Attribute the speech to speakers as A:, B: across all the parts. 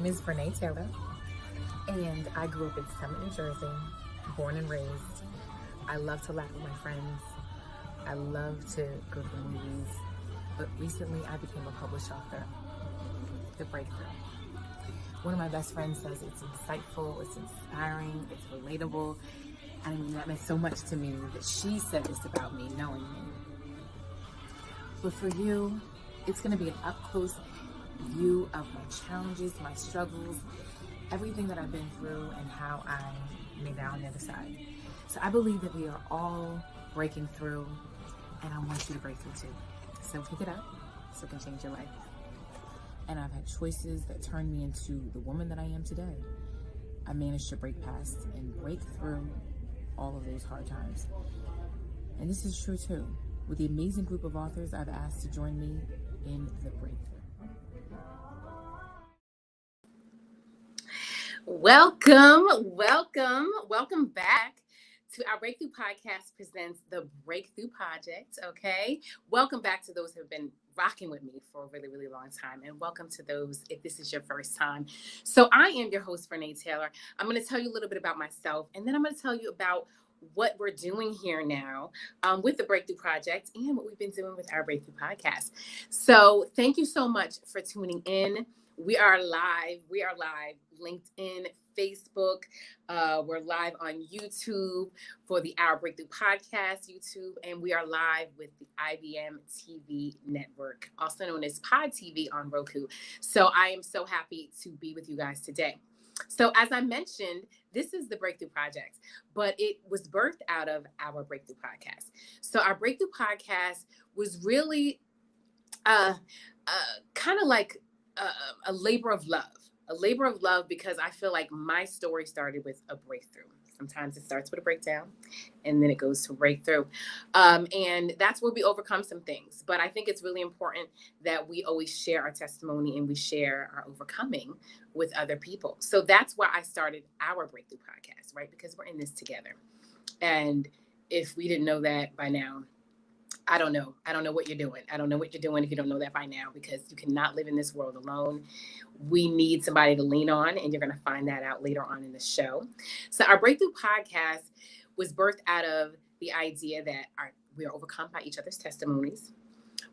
A: name is Vernae Taylor, and I grew up in Summit, New Jersey, born and raised. I love to laugh with my friends. I love to go to the movies. But recently, I became a published author. The breakthrough. One of my best friends says it's insightful, it's inspiring, it's relatable. I mean, that meant so much to me that she said this about me, knowing me. But for you, it's going to be an up-close view of my challenges, my struggles, everything that I've been through, and how I made it out on the other side. So I believe that we are all breaking through, and I want you to break through too. So pick it up so it can change your life. And I've had choices that turned me into the woman that I am today. I managed to break past and break through all of those hard times. And this is true too. With the amazing group of authors I've asked to join me in the breakthrough.
B: Welcome back to our Breakthrough Podcast presents the Breakthrough Project, okay? Welcome back to those who have been rocking with me for a really, really long time, and welcome to those if this is your first time. So I am your host, Vernae Taylor. I'm going to tell you a little bit about myself, and then I'm going to tell you about what we're doing here now with the Breakthrough Project and what we've been doing with our Breakthrough Podcast. So thank you so much for tuning in. We are live, LinkedIn, Facebook. We're live on YouTube for the Our Breakthrough Podcast YouTube, and we are live with the IBM TV network, also known as Pod TV on Roku. So I am so happy to be with you guys today. So as I mentioned, this is the Breakthrough Project, but it was birthed out of our Breakthrough Podcast. So our Breakthrough Podcast was really kind of like a labor of love, because I feel like my story started with a breakthrough. Sometimes it starts with a breakdown and then it goes to breakthrough. And that's where we overcome some things. But I think it's really important that we always share our testimony and we share our overcoming with other people. So that's why I started our Breakthrough Podcast, right? Because we're in this together. And if we didn't know that by now, I don't know what you're doing. I don't know what you're doing if you don't know that by now, because you cannot live in this world alone. We need somebody to lean on, and you're going to find that out later on in the show. So our Breakthrough Podcast was birthed out of the idea that we are overcome by each other's testimonies.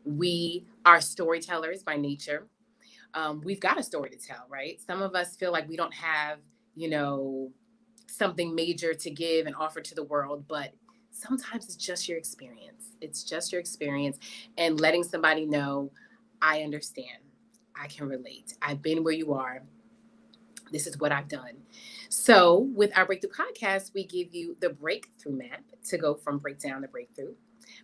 B: We are storytellers by nature. We've got a story to tell, right? Some of us feel like we don't have, something major to give and offer to the world, but sometimes it's just your experience. It's just your experience, and letting somebody know, I understand. I can relate. I've been where you are. This is what I've done. So with our Breakthrough Podcast, we give you the breakthrough map to go from breakdown to breakthrough,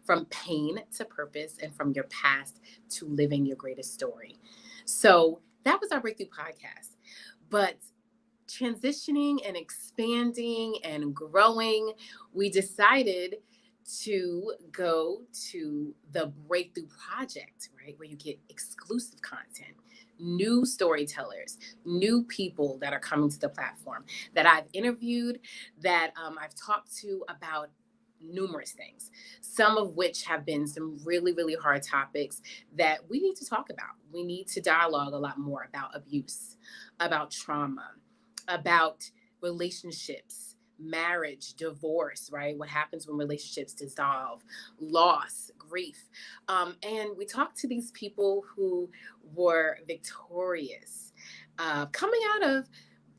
B: from pain to purpose, and from your past to living your greatest story. So that was our Breakthrough Podcast. But transitioning and expanding and growing, we decided to go to the Breakthrough Project, right? Where you get exclusive content, new storytellers, new people that are coming to the platform that I've interviewed, that I've talked to about numerous things, some of which have been some really, really hard topics that we need to talk about. We need to dialogue a lot more about abuse, about trauma, about relationships, marriage, divorce, right? What happens when relationships dissolve, loss, grief. And we talked to these people who were victorious, coming out of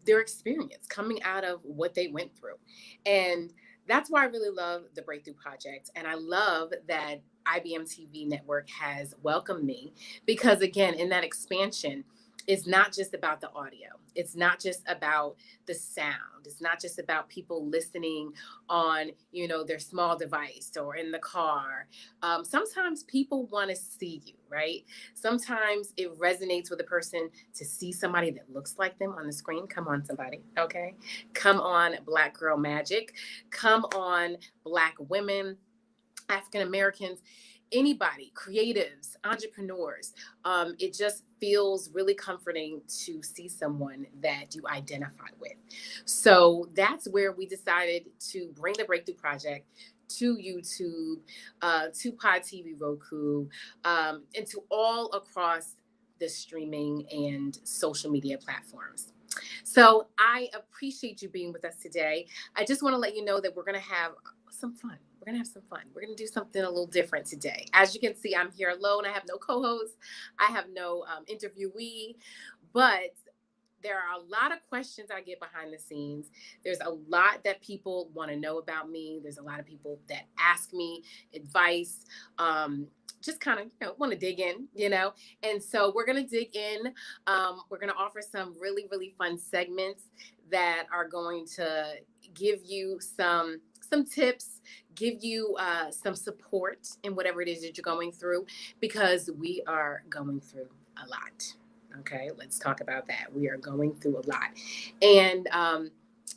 B: their experience, coming out of what they went through. And that's why I really love the Breakthrough Project. And I love that IBM TV Network has welcomed me, because again, in that expansion, it's not just about the audio. It's not just about the sound. It's not just about people listening on, their small device or in the car. Sometimes people want to see you, right? Sometimes it resonates with a person to see somebody that looks like them on the screen. Come on, somebody, okay? Come on, Black Girl Magic. Come on, Black women, African Americans. Anybody, creatives, entrepreneurs, it just feels really comforting to see someone that you identify with. So that's where we decided to bring the Breakthrough Project to YouTube, to Pod TV, Roku, and to all across the streaming and social media platforms. So I appreciate you being with us today. I just want to let you know that we're going to have some fun. We're going to have some fun. We're going to do something a little different today. As you can see, I'm here alone. I have no co-host. I have no interviewee, but there are a lot of questions I get behind the scenes. There's a lot that people want to know about me. There's a lot of people that ask me advice, just kind of, want to dig in. And so we're going to dig in. We're going to offer some really, really fun segments that are going to give you some tips, give you some support in whatever it is that you're going through, because we are going through a lot. Okay, let's talk about that. We are going through a lot, and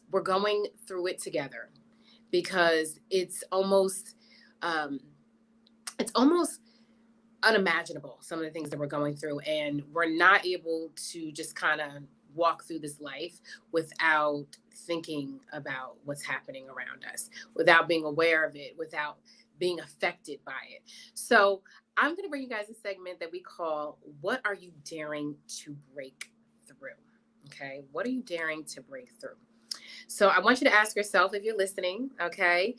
B: we're going through it together, because um, it's almost unimaginable, some of the things that we're going through, and we're not able to just kind of walk through this life without thinking about what's happening around us, without being aware of it, without being affected by it. So I'm going to bring you guys a segment that we call, What Are You Daring to Break Through? Okay, what are you daring to break through? So I want you to ask yourself, if you're listening, okay,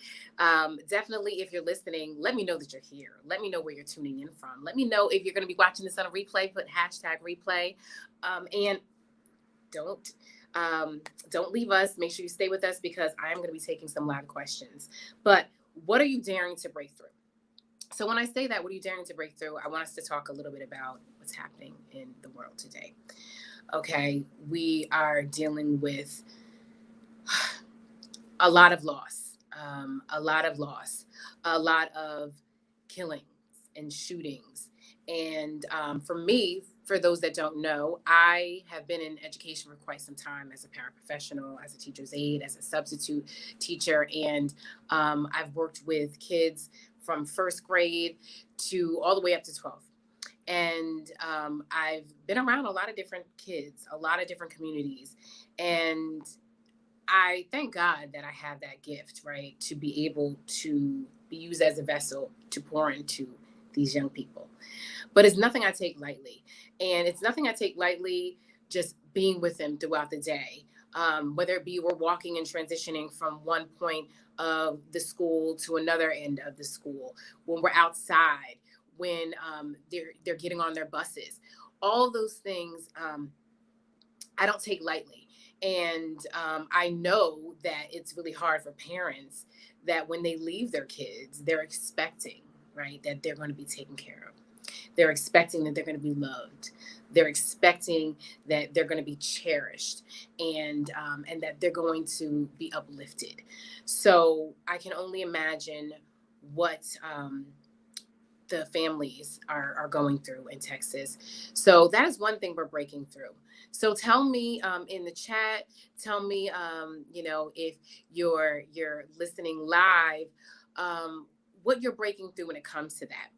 B: definitely if you're listening, let me know that you're here. Let me know where you're tuning in from. Let me know if you're going to be watching this on a replay, put #replay. And don't leave us. Make sure you stay with us, because I am going to be taking some live questions. But what are you daring to break through? So when I say that, what are you daring to break through? I want us to talk a little bit about what's happening in the world today. Okay, we are dealing with a lot of loss, a lot of killings and shootings. And for me, for those that don't know, I have been in education for quite some time as a paraprofessional, as a teacher's aide, as a substitute teacher. And I've worked with kids from first grade to all the way up to 12th. And I've been around a lot of different kids, a lot of different communities. And I thank God that I have that gift, right? To be able to be used as a vessel to pour into these young people. But it's nothing I take lightly. And it's nothing I take lightly just being with them throughout the day. Whether it be we're walking and transitioning from one point of the school to another end of the school, when we're outside, when they're getting on their buses, all those things I don't take lightly. And I know that it's really hard for parents that when they leave their kids, they're expecting, right, that they're going to be taken care of. They're expecting that they're going to be loved. They're expecting that they're going to be cherished, and that they're going to be uplifted. So I can only imagine what the families are going through in Texas. So that is one thing we're breaking through. So tell me in the chat, tell me, if you're listening live, what you're breaking through when it comes to that.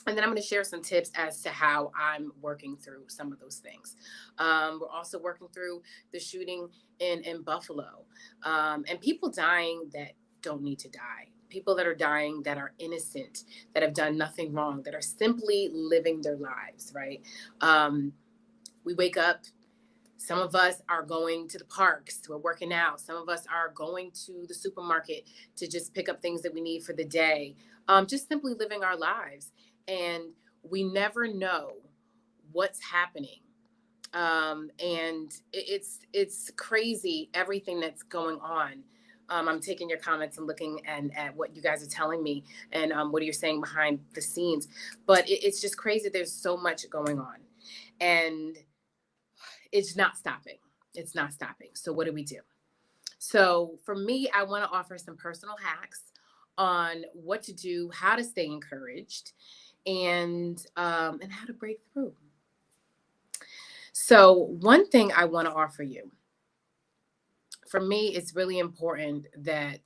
B: And then I'm going to share some tips as to how I'm working through some of those things. We're also working through the shooting in Buffalo, and people dying that don't need to die. People that are dying that are innocent, that have done nothing wrong, that are simply living their lives, right? We wake up. Some of us are going to the parks. We're working out. Some of us are going to the supermarket to just pick up things that we need for the day. Just simply living our lives. And we never know what's happening. And it's crazy, everything that's going on. I'm taking your comments and looking at what you guys are telling me, and what you're saying behind the scenes. But it's just crazy. There's so much going on. And it's not stopping. It's not stopping. So what do we do? So for me, I want to offer some personal hacks on what to do, how to stay encouraged, and how to break through. So one thing I want to offer you, for me, it's really important that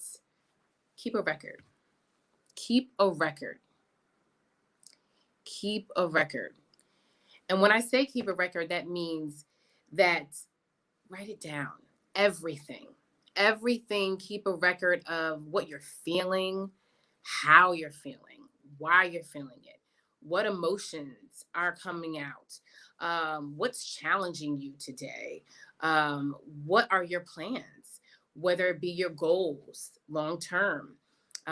B: keep a record. Keep a record. Keep a record. And when I say keep a record, that means that write it down. Everything. Everything. Keep a record of what you're feeling, how you're feeling, why you're feeling it, What emotions are coming out? What's challenging you today? Um, what are your plans? Whether it be your goals long term.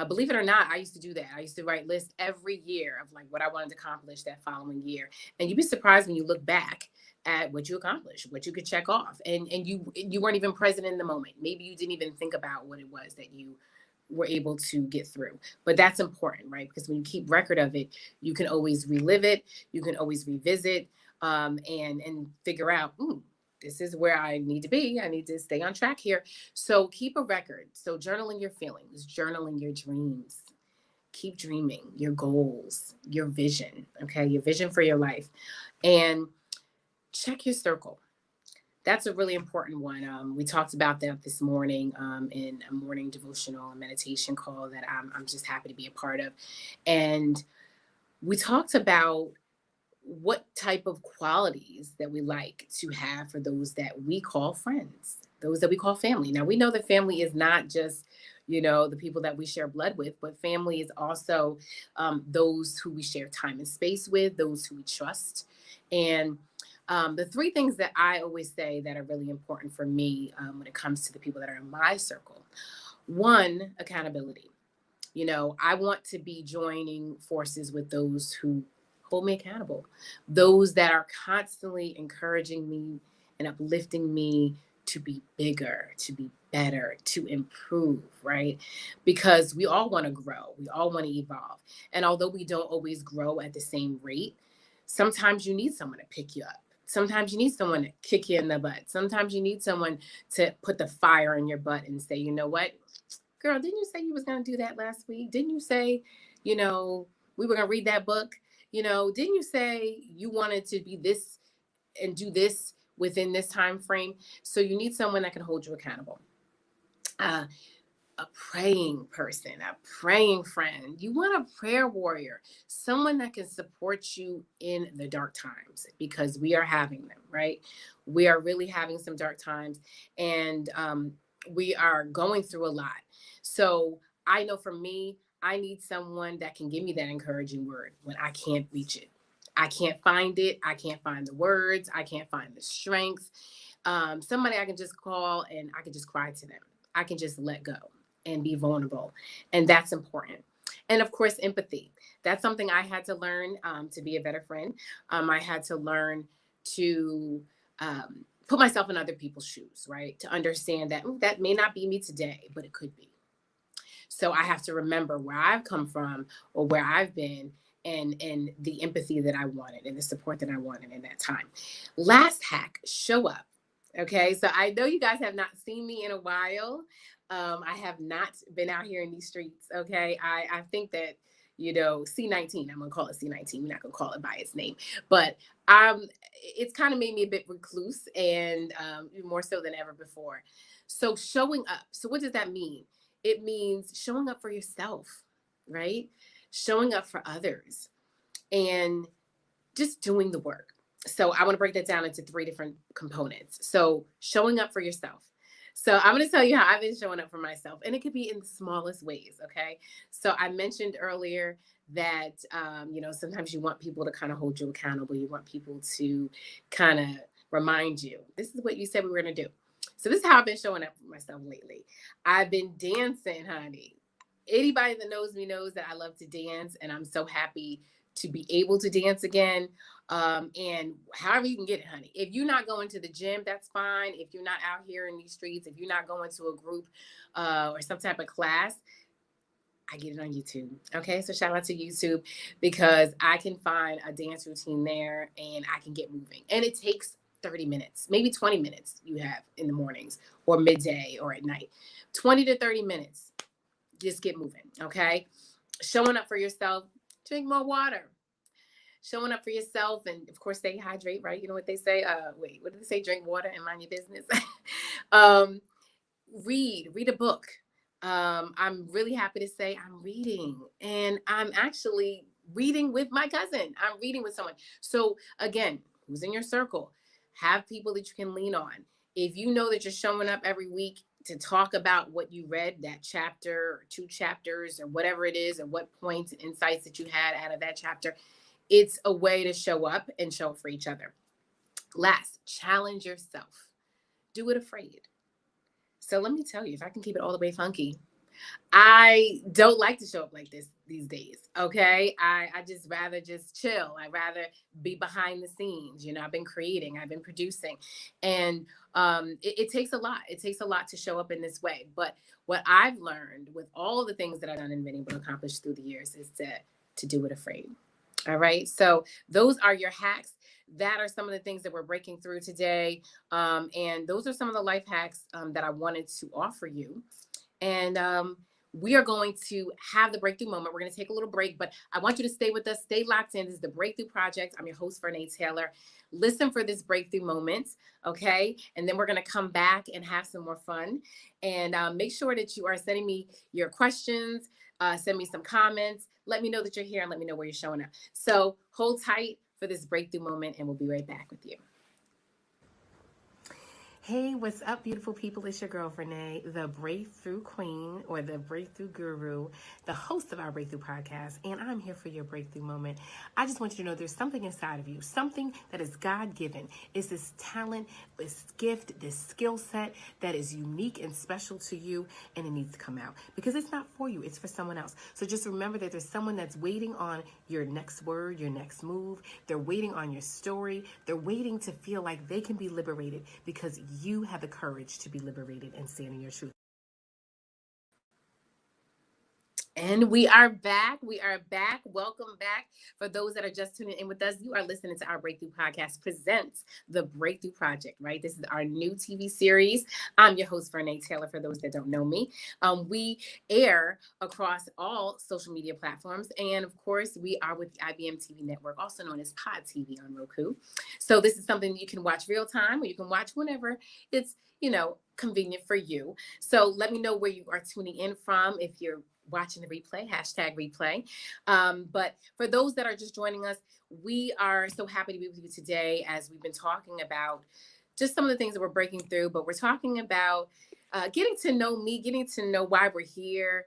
B: Believe it or not, I used to do that. I used to write lists every year of like what I wanted to accomplish that following year. And you'd be surprised when you look back at what you accomplished, what you could check off. And you weren't even present in the moment. Maybe you didn't even think about what it was that you were able to get through. But that's important, right? Because when you keep record of it, you can always relive it, you can always revisit, and figure out, this is where I need to be. I need to stay on track here. So keep a record. So journaling your feelings, journaling your dreams. Keep dreaming your goals, your vision, okay? Your vision for your life. And check your circle. That's a really important one. We talked about that this morning in a morning devotional and meditation call that I'm just happy to be a part of. And we talked about what type of qualities that we like to have for those that we call friends, those that we call family. Now, we know that family is not just, the people that we share blood with, but family is also those who we share time and space with, those who we trust. And the three things that I always say that are really important for me when it comes to the people that are in my circle: one, accountability. I want to be joining forces with those who hold me accountable, those that are constantly encouraging me and uplifting me to be bigger, to be better, to improve, right? Because we all want to grow, we all want to evolve. And although we don't always grow at the same rate, sometimes you need someone to pick you up. Sometimes you need someone to kick you in the butt. Sometimes you need someone to put the fire in your butt and say, you know what? Girl, didn't you say you was going to do that last week? Didn't you say, we were going to read that book? Didn't you say you wanted to be this and do this within this time frame? So you need someone that can hold you accountable. Uh, a praying person, a praying friend. You want a prayer warrior, someone that can support you in the dark times, because we are having them, right? We are really having some dark times, and we are going through a lot. So I know for me, I need someone that can give me that encouraging word when I can't reach it. I can't find it. I can't find the words. I can't find the strength. Somebody I can just call and I can just cry to them. I can just let go and be vulnerable. And that's important. And of course, empathy. That's something I had to learn to be a better friend. I had to learn to put myself in other people's shoes, right? To understand that that may not be me today, but it could be. So I have to remember where I've come from or where I've been, and the empathy that I wanted and the support that I wanted in that time. Last hack: show up. Okay, so I know you guys have not seen me in a while. I have not been out here in these streets. Okay, I think that C19. I'm gonna call it C19. We're not gonna call it by its name, but it's kind of made me a bit recluse, and more so than ever before. So showing up. So what does that mean? It means showing up for yourself, right? Showing up for others and just doing the work. So I want to break that down into three different components. So showing up for yourself. So I'm going to tell you how I've been showing up for myself, and it could be in the smallest ways. Okay. So I mentioned earlier that, sometimes you want people to kind of hold you accountable. You want people to kind of remind you, this is what you said we were going to do. So this is how I've been showing up for myself lately. I've been dancing, honey. Anybody that knows me knows that I love to dance, and I'm so happy to be able to dance again. And however you can get it, honey. If you're not going to the gym, that's fine. If you're not out here in these streets, if you're not going to a group or some type of class, I get it on YouTube. Okay, so shout out to YouTube, because I can find a dance routine there and I can get moving. And it takes 30 minutes, maybe 20 minutes you have in the mornings or midday or at night. 20 to 30 minutes. Just get moving. Okay. Showing up for yourself, drink more water. Showing up for yourself, and of course stay hydrate, right? You know what they say? Wait, what did they say? Drink water and mind your business. um, read a book. I'm really happy to say I'm reading, and I'm actually reading with my cousin. I'm reading with someone. So again, who's in your circle? Have people that you can lean on. If you know that you're showing up every week to talk about what you read, that chapter or two chapters or whatever it is, or what points and insights that you had out of that chapter, it's a way to show up and show up for each other. Last, challenge yourself. Do it afraid. So let me tell you, if I can keep it all the way funky, I don't like to show up like this these days. Okay. I just rather just chill. I rather be behind the scenes. You know, I've been creating, I've been producing. And it takes a lot. It takes a lot to show up in this way. But what I've learned with all the things that I've done and been able to accomplish through the years is to do it afraid. All right. So those are your hacks. That are some of the things that we're breaking through today. And those are some of the life hacks that I wanted to offer you. And we are going to have the breakthrough moment. We're going to take a little break, but I want you to stay with us. Stay locked in. This is the Breakthrough Project. I'm your host, Vernae Taylor. Listen for this breakthrough moment, okay? And then we're going to come back and have some more fun. And make sure that you are sending me your questions. Send me some comments. Let me know that you're here and let me know where you're showing up. So hold tight for this breakthrough moment, and we'll be right back with you. Hey, what's up, beautiful people? It's your girl, Vernae, the Breakthrough Queen or the Breakthrough Guru, the host of our Breakthrough Podcast, and I'm here for your breakthrough moment. I just want you to know there's something inside of you, something that is God-given. It's this talent, this gift, this skill set that is unique and special to you, and it needs to come out because it's not for you, it's for someone else. So just remember that there's someone that's waiting on your next word, your next move. They're waiting on your story. They're waiting to feel like they can be liberated because you have the courage to be liberated and stand in your truth. And we are back. We are back. Welcome back. For those that are just tuning in with us, you are listening to our Breakthrough Podcast presents the Breakthrough Project, right? This is our new TV series. I'm your host, Vernae Taylor, for those that don't know me. We air across all social media platforms. And of course, we are with the IBM TV network, also known as Pod TV on Roku. So this is something you can watch real time or you can watch whenever it's, convenient for you. So let me know where you are tuning in from. If you're watching the replay, #replay. But for those that are just joining us, we are so happy to be with you today as we've been talking about just some of the things that we're breaking through, but we're talking about getting to know me, getting to know why we're here,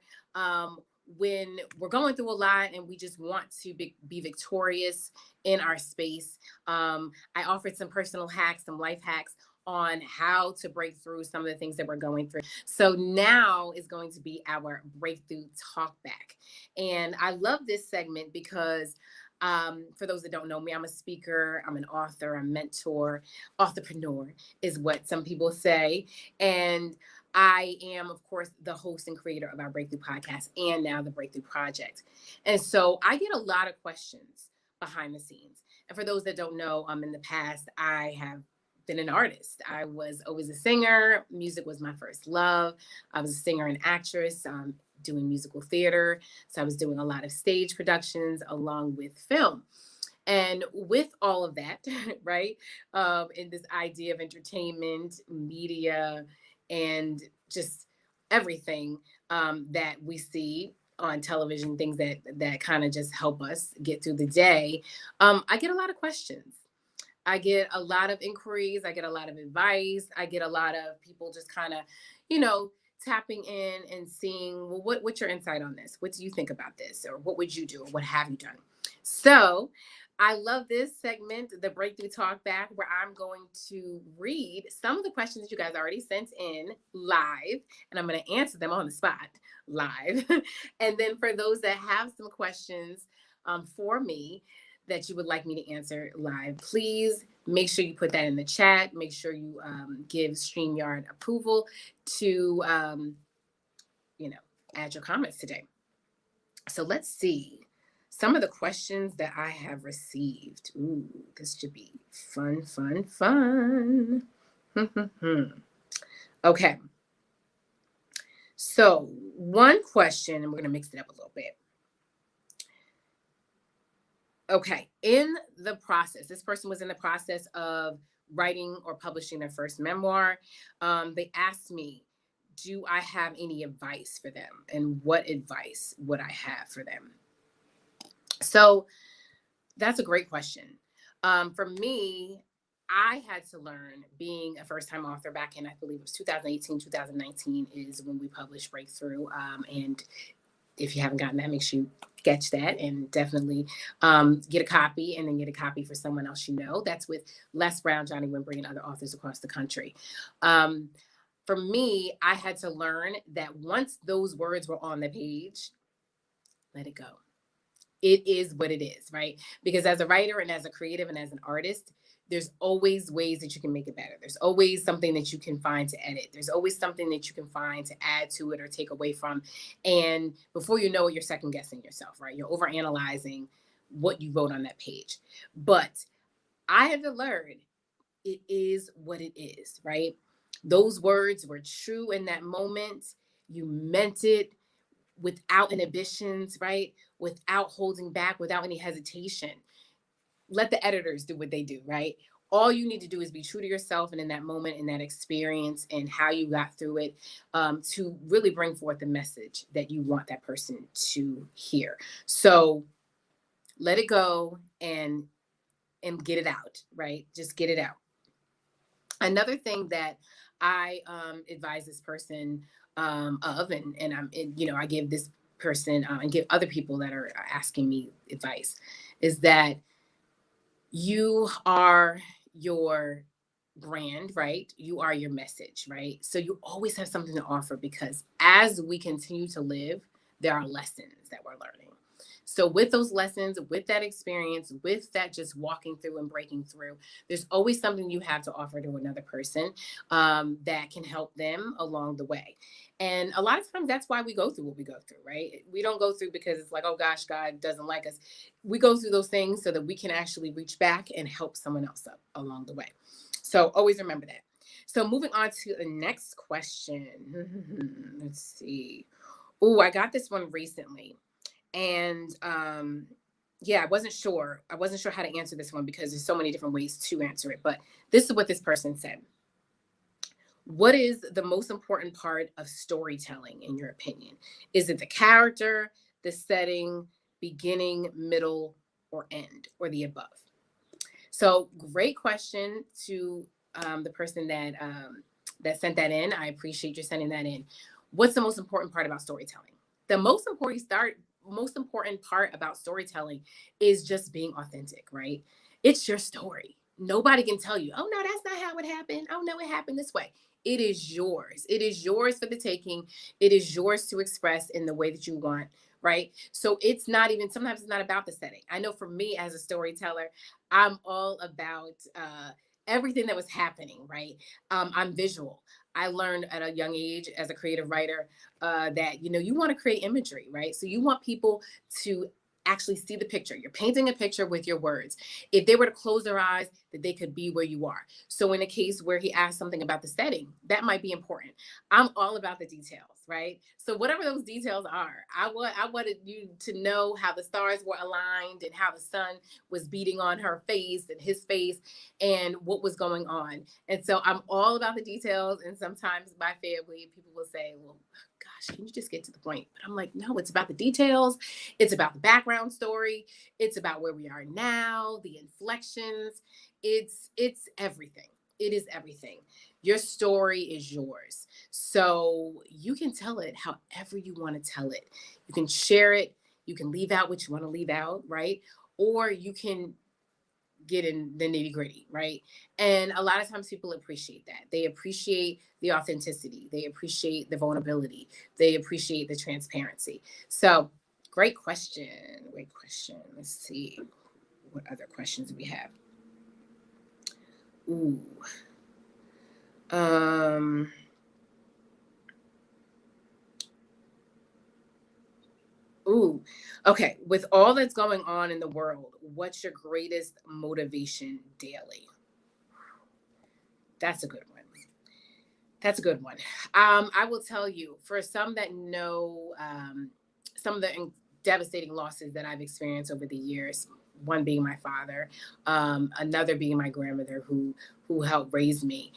B: when we're going through a lot and we just want to be victorious in our space. I offered some personal hacks, some life hacks on how to break through some of the things that we're going through. So now is going to be our breakthrough talk back. And I love this segment because for those that don't know me, I'm a speaker, I'm an author, a mentor, entrepreneur is what some people say. And I am, of course, the host and creator of our Breakthrough Podcast and now the Breakthrough Project. And so I get a lot of questions behind the scenes. And for those that don't know, in the past, I have been an artist. I was always a singer. Music was my first love. I was a singer and actress, doing musical theater. So I was doing a lot of stage productions along with film. And with all of that, right, in this idea of entertainment, media, and just everything that we see on television, things that kind of just help us get through the day, I get a lot of questions. I get a lot of inquiries. I get a lot of advice. I get a lot of people just kind of, tapping in and seeing, well, what's your insight on this? What do you think about this? Or what would you do? Or what have you done? So I love this segment, the Breakthrough Talk Back, where I'm going to read some of the questions that you guys already sent in live, and I'm going to answer them on the spot live. And then for those that have some questions for me, that you would like me to answer live, please make sure you put that in the chat. Make sure you give StreamYard approval to, add your comments today. So let's see some of the questions that I have received. Ooh, this should be fun, fun, fun. Okay. So one question, and we're going to mix it up a little bit. Okay, in the process, this person was in the process of writing or publishing their first memoir. They asked me, do I have any advice for them? And what advice would I have for them? So that's a great question. For me, I had to learn, being a first-time author back in, I believe it was 2018, 2019 is when we published Breakthrough. And if you haven't gotten that, make sure you catch that and definitely get a copy, and then get a copy for someone else you know. That's with Les Brown, Johnny Winbury, and other authors across the country. Um, for me, I had to learn that once those words were on the page, let it go. It is what it is, right? Because as a writer and as a creative and as an artist, there's always ways that you can make it better. There's always something that you can find to edit. There's always something that you can find to add to it or take away from. And before you know it, you're second guessing yourself, right? You're over analyzing what you wrote on that page. But I had to learn it is what it is, right? Those words were true in that moment. You meant it without inhibitions, right? Without holding back, without any hesitation. Let the editors do what they do, right? All you need to do is be true to yourself and in that moment, in that experience, and how you got through it, to really bring forth the message that you want that person to hear. So let it go and get it out, right? Just get it out. Another thing that I advise this person of, and I give this person and give other people that are asking me advice, is that you are your brand, right? You are your message, right? So you always have something to offer, because as we continue to live, there are lessons that we're learning. So with those lessons, with that experience, with that just walking through and breaking through, there's always something you have to offer to another person that can help them along the way. And a lot of times that's why we go through what we go through, right? We don't go through because it's like, oh gosh, God doesn't like us. We go through those things so that we can actually reach back and help someone else up along the way. So always remember that. So moving on to the next question. Let's see. Oh, I got this one recently. And yeah, I wasn't sure how to answer this one because there's so many different ways to answer it. But this is what this person said. What is the most important part of storytelling, in your opinion? Is it the character, the setting, beginning, middle, or end, or the above? So, great question to the person that sent that in. I appreciate you sending that in. What's the most important part about storytelling? The most important part about storytelling is just being authentic, right? It's your story. Nobody can tell you, oh no, that's not how it happened. Oh no, it happened this way. It is yours. It is yours for the taking. It is yours to express in the way that you want, right? So it's not even, sometimes it's not about the setting. I know for me as a storyteller, I'm all about everything that was happening, right? I'm visual. I learned at a young age as a creative writer that, you want to create imagery, right? So you want people to actually see the picture. You're painting a picture with your words. If they were to close their eyes, that they could be where you are. So in a case where he asked something about the setting, that might be important. I'm all about the details, right? So whatever those details are, I wanted you to know how the stars were aligned and how the sun was beating on her face and his face and what was going on. And so I'm all about the details. And sometimes my family, people will say, well, gosh, can you just get to the point? But I'm like, no, it's about the details. It's about the background story. It's about where we are now, the inflections. It's everything. It is everything. Your story is yours. So you can tell it however you want to tell it. You can share it. You can leave out what you want to leave out, right? Or you can get in the nitty gritty, right? And a lot of times people appreciate that. They appreciate the authenticity. They appreciate the vulnerability. They appreciate the transparency. So, great question. Great question. Let's see what other questions we have. Ooh. Um. Ooh. Okay. With all that's going on in the world, what's your greatest motivation daily? That's a good one. That's a good one. I will tell you, for some that know some of the devastating losses that I've experienced over the years, one being my father, another being my grandmother who helped raise me,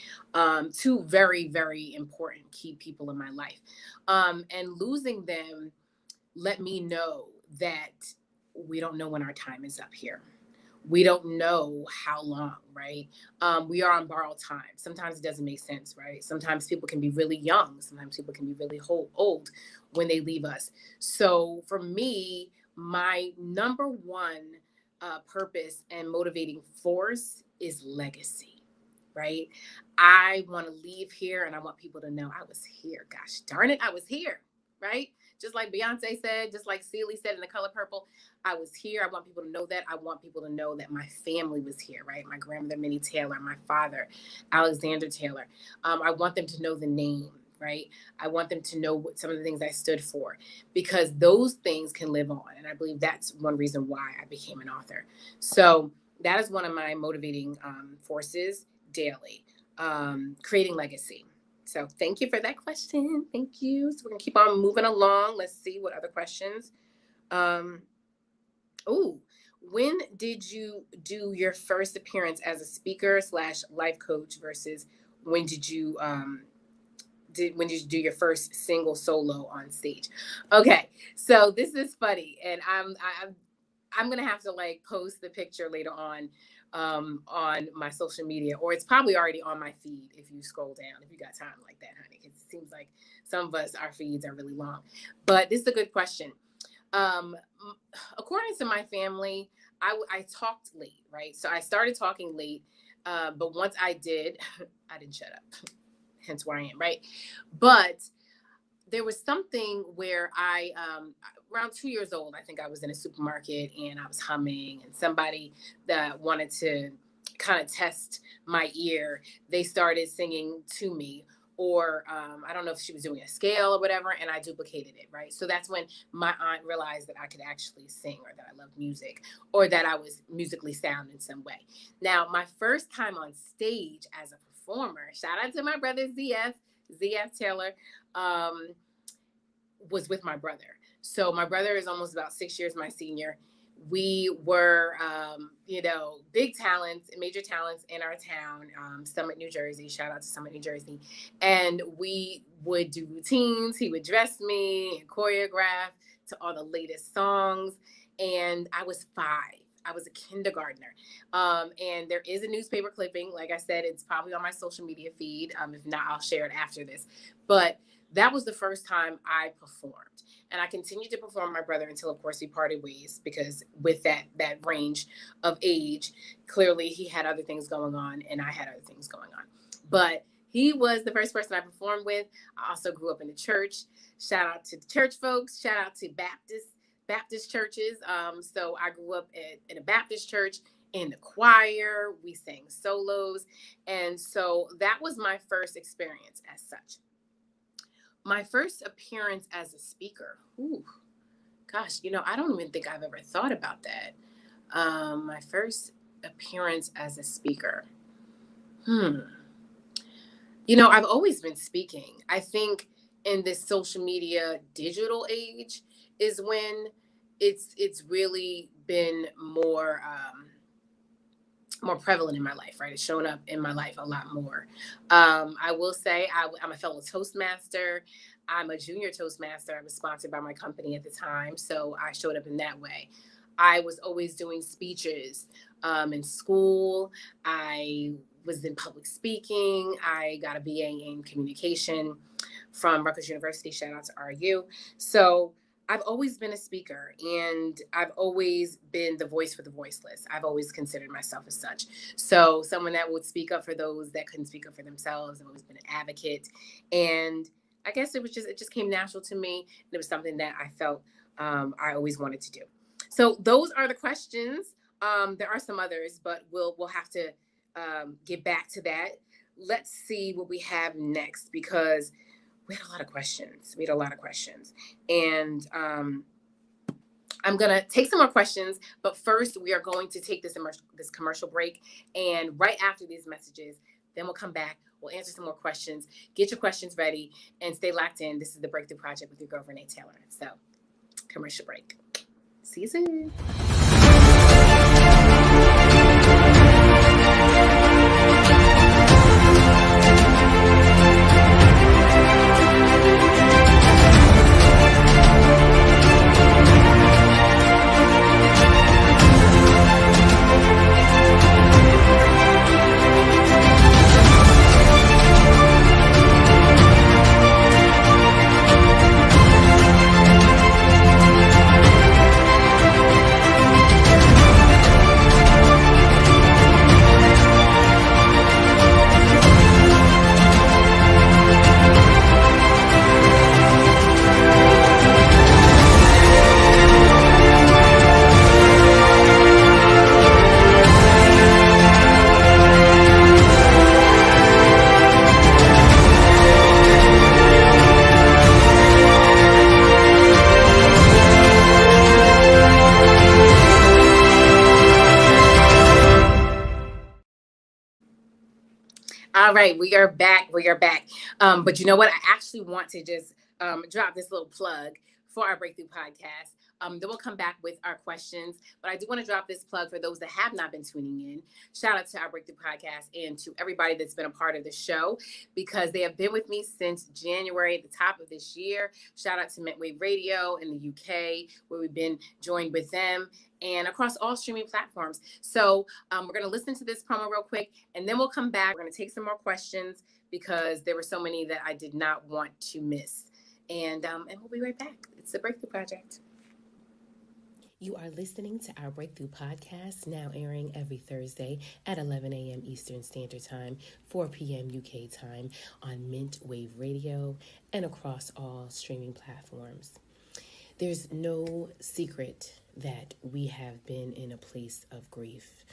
B: two very, very important key people in my life. And losing them let me know that we don't know when our time is up here. We don't know how long, right? We are on borrowed time. Sometimes it doesn't make sense, right? Sometimes people can be really young. Sometimes people can be really old when they leave us. So for me, my number one purpose and motivating force is legacy, right? I want to leave here and I want people to know I was here. Gosh darn it, I was here, right? Just like Beyonce said, just like Celie said in The Color Purple, I was here. I want people to know that. I want people to know that my family was here, right? My grandmother, Minnie Taylor, my father, Alexander Taylor. I want them to know the name, right? I want them to know what some of the things I stood for, because those things can live on. And I believe that's one reason why I became an author. So that is one of my motivating forces daily, creating legacy. So thank you for that question. Thank you. So we're gonna keep on moving along. Let's see what other questions. When did you do your first appearance as a speaker / life coach versus when did you do your first single solo on stage? Okay, so this is funny, and I'm gonna have to like post the picture later on my social media, or it's probably already on my feed if you scroll down, if you got time like that, honey, because it seems like some of us, our feeds are really long. But this is a good question. According to my family, I talked late, right? So I started talking late, but once I did, I didn't shut up, hence where I am, right? But there was something where around 2 years old, I think I was in a supermarket and I was humming, and somebody that wanted to kind of test my ear, they started singing to me, or I don't know if she was doing a scale or whatever, and I duplicated it, right? So that's when my aunt realized that I could actually sing, or that I loved music, or that I was musically sound in some way. Now, my first time on stage as a performer, shout out to my brother ZF Taylor, was with my brother. So my brother is almost about 6 years my senior. We were, big talents, major talents in our town, Summit, New Jersey. Shout out to Summit, New Jersey. And we would do routines. He would dress me and choreograph to all the latest songs. And I was 5. I was a kindergartner. And there is a newspaper clipping. Like I said, it's probably on my social media feed. If not, I'll share it after this. But that was the first time I performed. And I continued to perform with my brother until, of course, we parted ways, because with that range of age, clearly he had other things going on and I had other things going on. But he was the first person I performed with. I also grew up in the church. Shout out to the church folks. Shout out to Baptist churches. So I grew up in a Baptist church, in the choir. We sang solos. And so that was my first experience as such. My first appearance as a speaker. Ooh, gosh, I don't even think I've ever thought about that. My first appearance as a speaker. I've always been speaking. I think in this social media digital age is when it's really been more prevalent in my life, right? It's shown up in my life a lot more. I will say I'm a fellow Toastmaster. I'm a junior Toastmaster. I was sponsored by my company at the time, so I showed up in that way. I was always doing speeches in school. I was in public speaking. I got a BA in communication from Rutgers University. Shout out to RU. So I've always been a speaker, and I've always been the voice for the voiceless. I've always considered myself as such. So someone that would speak up for those that couldn't speak up for themselves. I've always been an advocate. And I guess it just came natural to me. And it was something that I felt I always wanted to do. So those are the questions. There are some others, but we'll have to get back to that. Let's see what we have next, because we had a lot of questions. And I'm going to take some more questions. But first, we are going to take this commercial break. And right after these messages, then we'll come back. We'll answer some more questions. Get your questions ready and stay locked in. This is the Breakthrough Project with your girl, Vernae Taylor. So, commercial break. See you soon. All right, we are back. We are back. But you know what? I actually want to just drop this little plug for our Breakthrough podcast. Then we'll come back with our questions. But I do want to drop this plug for those that have not been tuning in. Shout out to our Breakthrough podcast and to everybody that's been a part of the show because they have been with me since January at the top of this year. Shout out to Midwave Radio in the UK, where we've been joined with them and across all streaming platforms. So we're going to listen to this promo real quick, and then we'll come back. We're going to take some more questions because there were so many that I did not want to miss. And we'll be right back. It's the Breakthrough Project.
C: You are listening to our Breakthrough Podcast, now airing every Thursday at 11 a.m. Eastern Standard Time, 4 p.m. UK time on Mint Wave Radio and across all streaming platforms. There's no secret that we have been in a place of grief.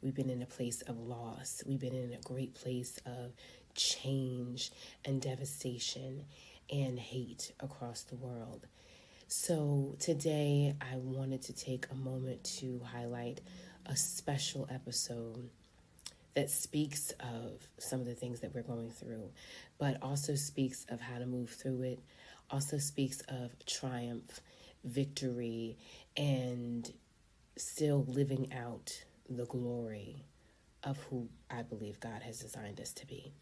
C: We've been in a place of loss. We've been in a great place of change and devastation and hate across the world. So today I wanted to take a moment to highlight a special episode that speaks of some of the things that we're going through, but also speaks of how to move through it, also speaks of triumph, victory, and still living out the glory of who I believe God has designed us to be.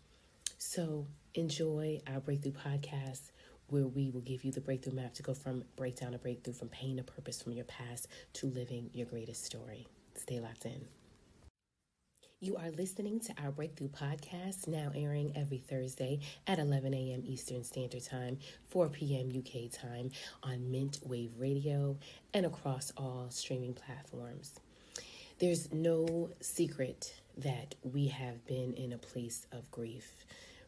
C: So enjoy our Breakthrough Podcast, where we will give you the breakthrough map to go from breakdown to breakthrough, from pain to purpose, from your past to living your greatest story. Stay locked in. You are listening to our Breakthrough Podcast, now airing every Thursday at 11 a.m. Eastern Standard Time, 4 p.m. UK time on Mint Wave Radio and across all streaming platforms. There's no secret that we have been in a place of grief.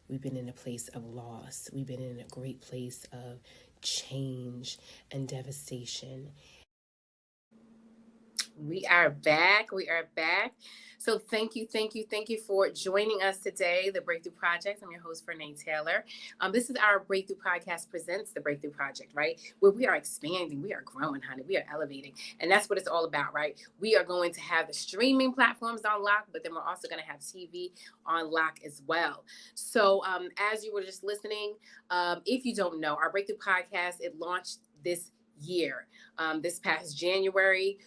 C: We've been in a place of loss. We've been in a great place of change and devastation.
B: We are back. We are back. So thank you for joining us today, the Breakthrough Project. I'm your host, Vernae Taylor. This is our Breakthrough Podcast presents the Breakthrough Project, right? Where we are expanding, we are growing, honey, we are elevating. And that's what it's all about, right? We are going to have the streaming platforms on lock, but then we're also going to have TV on lock as well. So as you were just listening, if you don't know, our Breakthrough Podcast, it launched this year, this past January.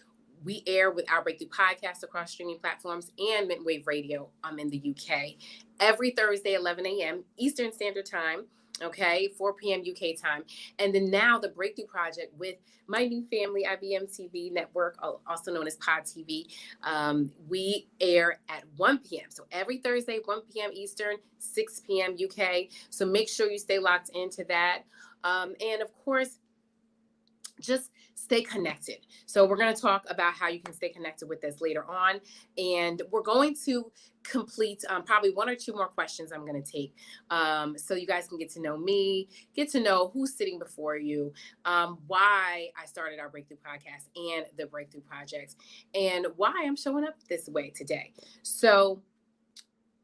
B: We air with our Breakthrough Podcast across streaming platforms and Midwave Radio in the UK every Thursday, 11 a.m. Eastern Standard Time, okay, 4 p.m. UK time. And then now the Breakthrough Project with my new family, IBM TV Network, also known as Pod TV, we air at 1 p.m. So every Thursday, 1 p.m. Eastern, 6 p.m. UK. So make sure you stay locked into that. And of course, just stay connected. So we're going to talk about how you can stay connected with us later on. And we're going to complete probably one or two more questions I'm going to take so you guys can get to know me, get to know who's sitting before you, why I started our Breakthrough Podcast and the Breakthrough Projects, and why I'm showing up this way today. So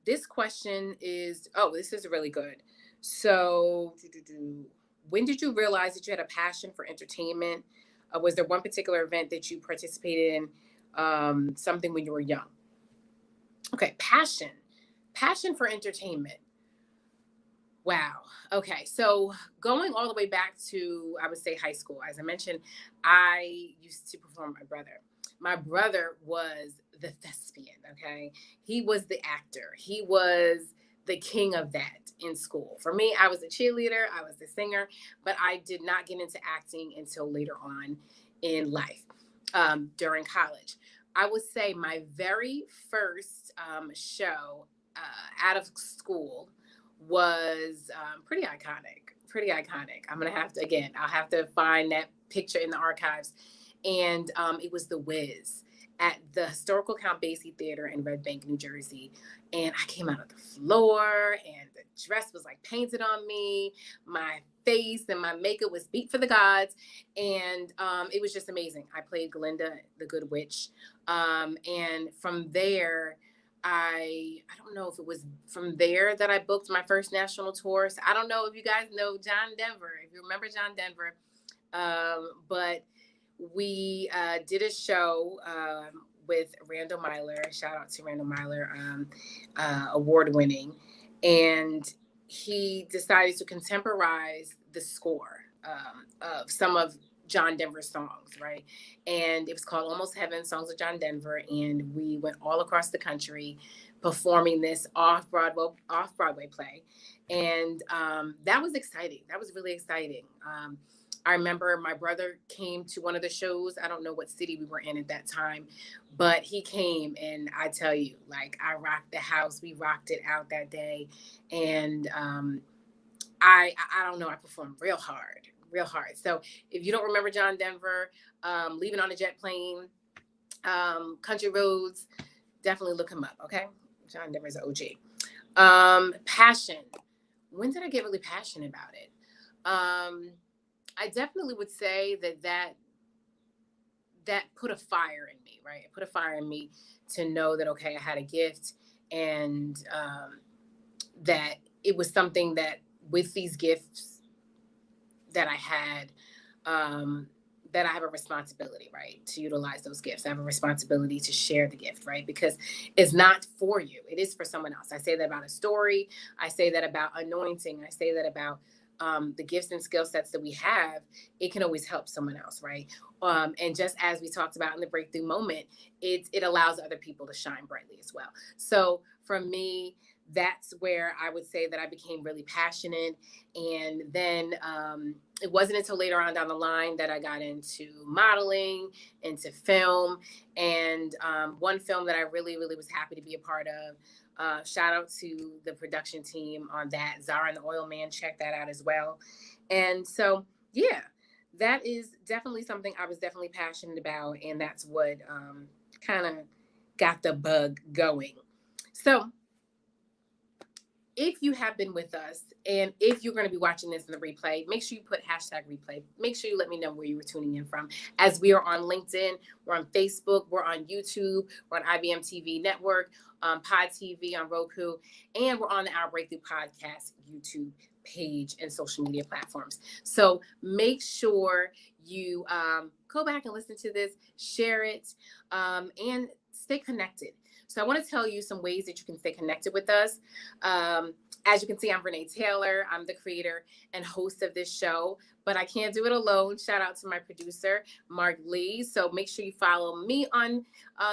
B: this question is, this is really good. So when did you realize that you had a passion for entertainment? Was there one particular event that you participated in, something when you were young? Okay, passion for entertainment. Wow. Okay, so going all the way back to, I would say, high school. As I mentioned, I used to perform my brother. My brother was the thespian, okay? He was the actor. He was the king of that in school. For me, I was a cheerleader, I was a singer, but I did not get into acting until later on in life, during college. I would say my very first show out of school was pretty iconic. I'm going to have to, again, I'll have to find that picture in the archives. And it was The Wiz at the Historical Count Basie Theater in Red Bank, New Jersey. And I came out of the floor and the dress was like painted on me. My face and my makeup was beat for the gods. And it was just amazing. I played Glinda, the Good Witch. And from there, I don't know if it was from there that I booked my first national tour. So I don't know if you guys know John Denver, if you remember John Denver, but we did a show with Randall Myler. Shout out to Randall Myler, award winning. and he decided to contemporize the score of some of John Denver's songs, right? And it was called Almost Heaven, Songs of John Denver. And we went all across the country performing this off-Broadway play. And that was exciting. That was really exciting. I remember my brother came to one of the shows. I don't know what city we were in at that time, but he came, and I tell you, like, I rocked the house. We rocked it out that day. And I don't know, I performed real hard. So if you don't remember John Denver, Leaving on a Jet Plane, Country Roads, definitely look him up, okay? John Denver's an OG. Passion. When did I get really passionate about it? I definitely would say that put a fire in me, right? It put a fire in me to know that, okay, I had a gift, and that it was something that with these gifts that I had, that I have a responsibility, right, to utilize those gifts. I have a responsibility to share the gift, right, because it's not for you. It is for someone else. I say that about a story. I say that about anointing. I say that about the gifts and skill sets that we have. It can always help someone else, right? And just as we talked about in the breakthrough moment, it allows other people to shine brightly as well. So for me, that's where I would say that I became really passionate. And then it wasn't until later on down the line that I got into modeling, into film. And one film that I really, really was happy to be a part of, shout out to the production team on that, Zara and the Oil Man, check that out as well. And so, yeah, that is definitely something I was definitely passionate about. And that's what kind of got the bug going. So if you have been with us, and if you're going to be watching this in the replay, make sure you put #replay. Make sure you let me know where you were tuning in from, as we are on LinkedIn, we're on Facebook, we're on YouTube, we're on IBM TV Network, Pod TV, on Roku, and we're on the Our Breakthrough Podcast YouTube page and social media platforms. So make sure you go back and listen to this, share it, and stay connected. So I want to tell you some ways that you can stay connected with us. As you can see, I'm Vernae Taylor. I'm the creator and host of this show, but I can't do it alone. Shout out to my producer, Mark Lee. So make sure you follow me on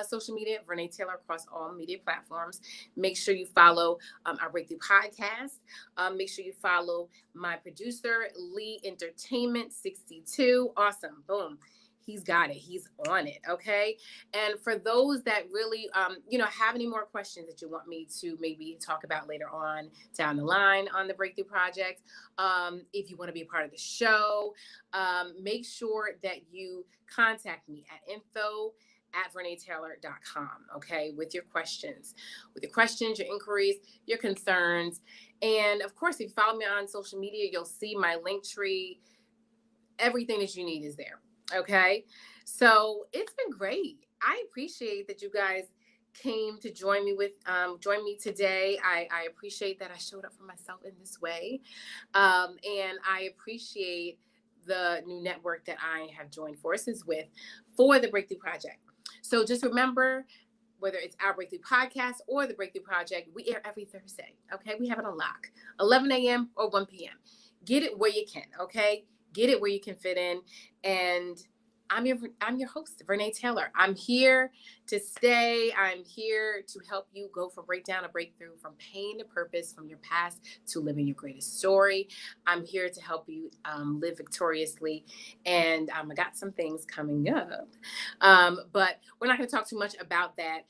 B: social media, Vernae Taylor, across all media platforms. Make sure you follow our Breakthrough Podcast. Make sure you follow my producer, Lee Entertainment 62. Awesome. Boom. He's got it. He's on it. Okay. And for those that really, have any more questions that you want me to maybe talk about later on down the line on the Breakthrough Project, if you want to be a part of the show, make sure that you contact me at info@vernaetaylor.com. Okay. With your questions, your inquiries, your concerns. And of course, if you follow me on social media, you'll see my link tree. Everything that you need is there. Okay. So it's been great. I appreciate that you guys came to join me today. I appreciate that I showed up for myself in this way. And I appreciate the new network that I have joined forces with for the Breakthrough Project. So just remember, whether it's our Breakthrough Podcast or the Breakthrough Project, we air every Thursday. Okay. We have it on lock, 11 a.m. or 1 p.m. Get it where you can. Okay. Get it where you can fit in. And I'm your host, Vernae Taylor. I'm here to stay. I'm here to help you go from breakdown to breakthrough, from pain to purpose, from your past to living your greatest story. I'm here to help you live victoriously. And I got some things coming up. But we're not going to talk too much about that.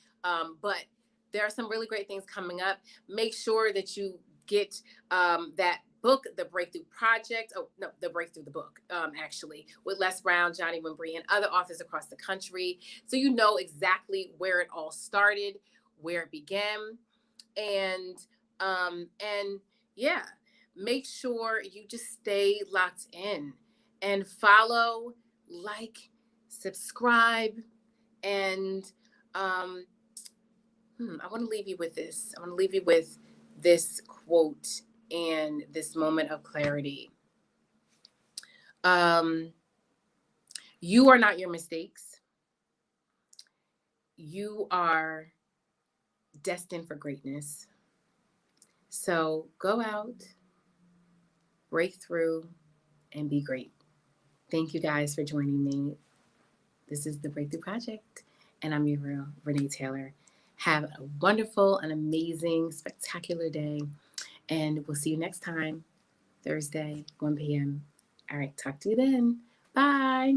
B: But there are some really great things coming up. Make sure that you get that book, The Breakthrough Project. Oh, no, The Breakthrough, the book, actually, with Les Brown, Johnny Wimbree, and other authors across the country. So you know exactly where it all started, where it began. And yeah, make sure you just stay locked in and follow, like, subscribe. And I want to leave you with this. I want to leave you with this quote and this moment of clarity. You are not your mistakes. You are destined for greatness. So go out, break through, and be great. Thank you guys for joining me. This is the Breakthrough Project, and I'm your girl, Vernae Taylor. Have a wonderful, an amazing, spectacular day, and we'll see you next time, Thursday, 1 p.m. All right, talk to you then. Bye.